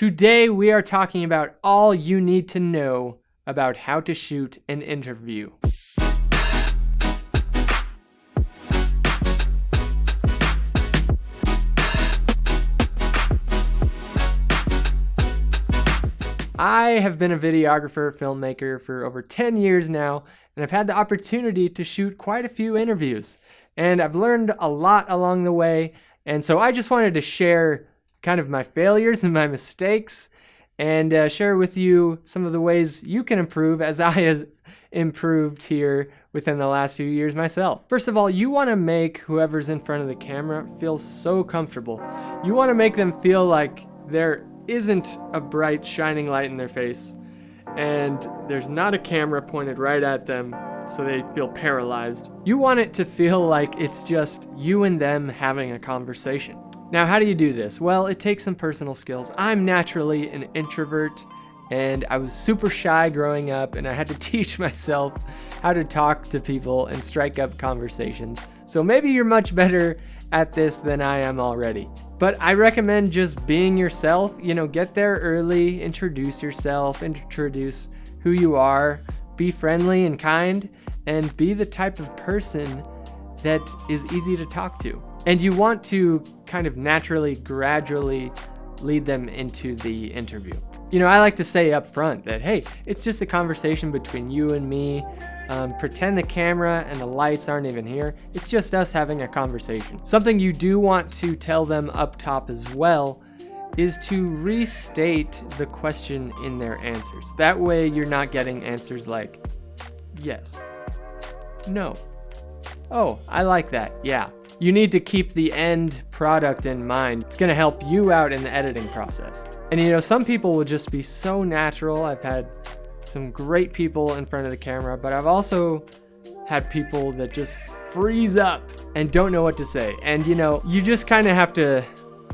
Today we are talking about all you need to know about how to shoot an interview. I have been a videographer, filmmaker for over 10 years now, and I've had the opportunity to shoot quite a few interviews. And I've learned a lot along the way, and so I just wanted to share kind of my failures and my mistakes, and share with you some of the ways you can improve as I have improved here within the last few years myself. First of all, you want to make whoever's in front of the camera feel so comfortable. You want to make them feel like there isn't a bright shining light in their face and there's not a camera pointed right at them so they feel paralyzed. You want it to feel like it's just you and them having a conversation. Now, how do you do this? Well, it takes some personal skills. I'm naturally an introvert, and I was super shy growing up, and I had to teach myself how to talk to people and strike up conversations. So maybe you're much better at this than I am already. But I recommend just being yourself. Get there early, introduce yourself, introduce who you are, be friendly and kind, and be the type of person that is easy to talk to. And you want to kind of naturally, gradually lead them into the interview. I like to say up front that, hey, it's just a conversation between you and me. Pretend the camera and the lights aren't even here. It's just us having a conversation. Something you do want to tell them up top as well is to restate the question in their answers. That way you're not getting answers like, yes, no, oh, I like that, yeah. You need to keep the end product in mind. It's gonna help you out in the editing process. And some people will just be so natural. I've had some great people in front of the camera, but I've also had people that just freeze up and don't know what to say. And you just kind of have to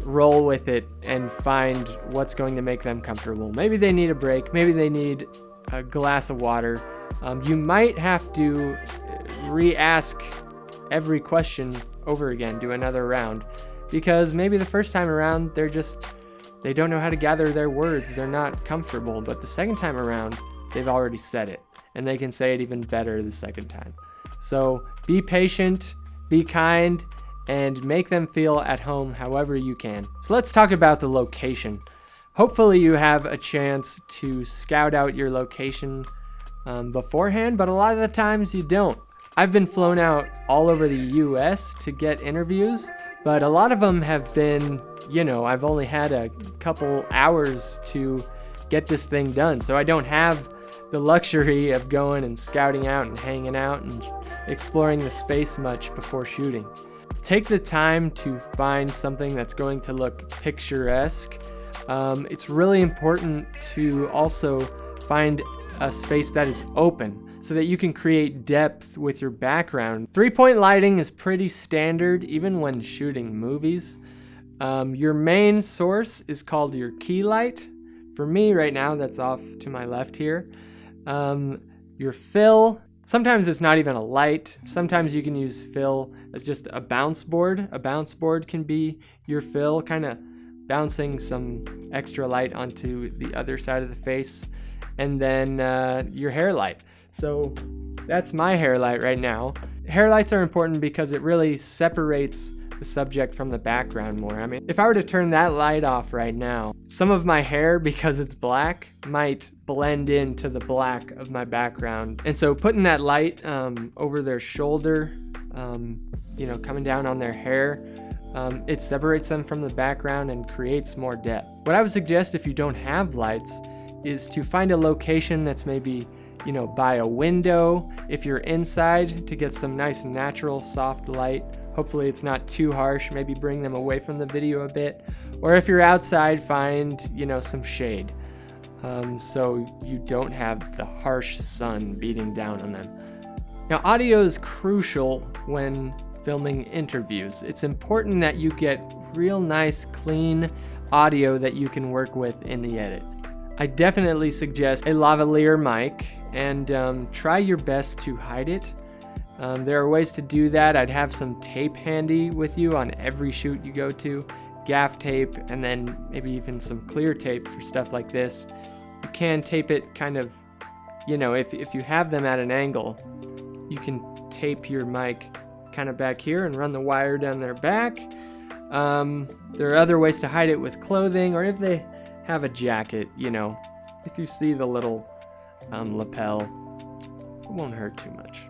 roll with it and find what's going to make them comfortable. Maybe they need a break. Maybe they need a glass of water. You might have to re-ask every question over again, do another round, because maybe the first time around they don't know how to gather their words, they're not comfortable, but the second time around they've already said it and they can say it even better the second time. So be patient, be kind, and make them feel at home however you can. So let's talk about the location. Hopefully you have a chance to scout out your location beforehand, but a lot of the times you don't. I've been flown out all over the US to get interviews, but a lot of them have been, I've only had a couple hours to get this thing done. So I don't have the luxury of going and scouting out and hanging out and exploring the space much before shooting. Take the time to find something that's going to look picturesque. It's really important to also find a space that is open, so that you can create depth with your background. 3-point lighting is pretty standard even when shooting movies. Your main source is called your key light. For me right now, that's off to my left here. Your fill, sometimes it's not even a light. Sometimes you can use fill as just a bounce board. A bounce board can be your fill, kind of bouncing some extra light onto the other side of the face. And then your hair light. So that's my hair light right now. Hair lights are important because it really separates the subject from the background more. I mean, if I were to turn that light off right now, some of my hair, because it's black, might blend into the black of my background. And so putting that light over their shoulder, coming down on their hair, it separates them from the background and creates more depth. What I would suggest if you don't have lights is to find a location that's maybe by a window. If you're inside, to get some nice natural soft light. Hopefully it's not too harsh. Maybe bring them away from the video a bit. Or if you're outside, find some shade, so you don't have the harsh sun beating down on them. Now, audio is crucial when filming interviews. It's important that you get real nice, clean audio that you can work with in the edit. I definitely suggest a lavalier mic, and try your best to hide it. There are ways to do that. I'd have some tape handy with you on every shoot you go to. gaff tape and then maybe even some clear tape for stuff like this. You can tape it kind of, you know, if you have them at an angle, you can tape your mic kind of back here and run the wire down their back. There are other ways to hide it with clothing, or if they have a jacket, you know, if you see the little lapel, it won't hurt too much.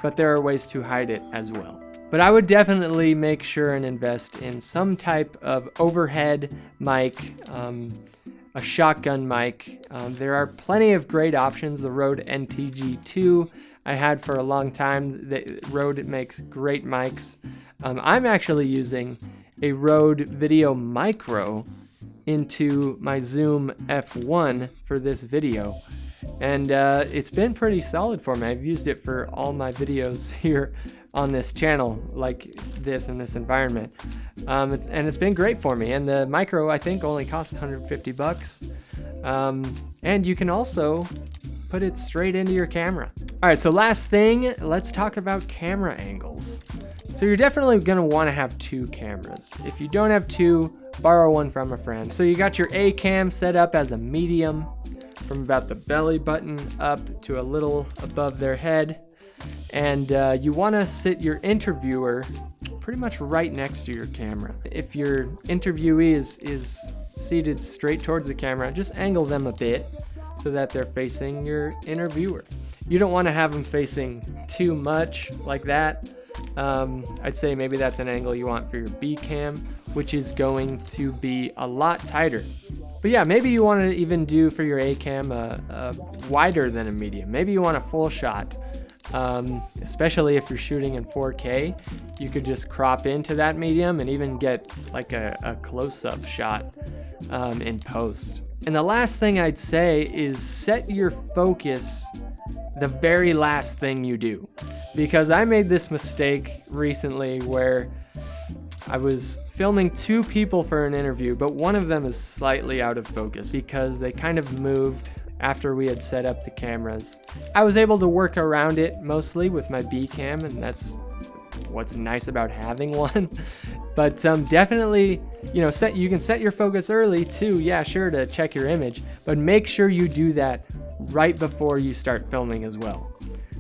But there are ways to hide it as well. But I would definitely make sure and invest in some type of overhead mic, a shotgun mic. There are plenty of great options. The Rode NTG2 I had for a long time. The Rode makes great mics. I'm actually using a Rode VideoMicro into my Zoom F1 for this video. And it's been pretty solid for me. I've used it for all my videos here on this channel, like this in this environment. And it's been great for me. And the micro, I think, only costs 150 bucks. And you can also put it straight into your camera. All right, so last thing, let's talk about camera angles. So you're definitely gonna wanna have two cameras. If you don't have two, borrow one from a friend. So you got your A cam set up as a medium, from about the belly button up to a little above their head. And you wanna sit your interviewer pretty much right next to your camera. If your interviewee is seated straight towards the camera, just angle them a bit so that they're facing your interviewer. You don't wanna have them facing too much like that. I'd say maybe that's an angle you want for your B cam, which is going to be a lot tighter. But yeah, maybe you want to even do for your A cam wider than a medium. Maybe you want a full shot, especially if you're shooting in 4K. You could just crop into that medium and even get like a close-up shot in post. And the last thing I'd say is set your focus the very last thing you do. Because I made this mistake recently where I was filming two people for an interview, but one of them is slightly out of focus because they kind of moved after we had set up the cameras. I was able to work around it mostly with my B cam, and that's what's nice about having one. But definitely, you know, you can set your focus early too. Yeah, sure, to check your image, but make sure you do that right before you start filming as well,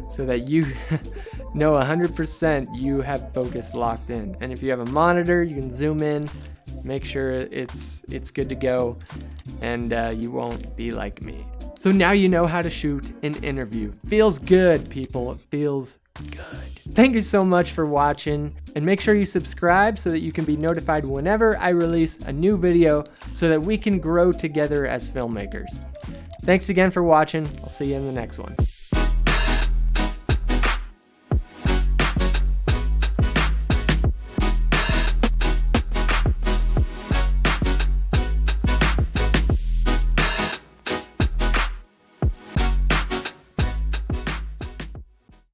so that you know 100% you have focus locked in. And if you have a monitor, you can zoom in, make sure it's good to go, and you won't be like me. So now you know how to shoot an interview. Feels good, people. It feels good. Thank you so much for watching, and make sure you subscribe so that you can be notified whenever I release a new video so that we can grow together as filmmakers. Thanks again for watching. I'll see you in the next one.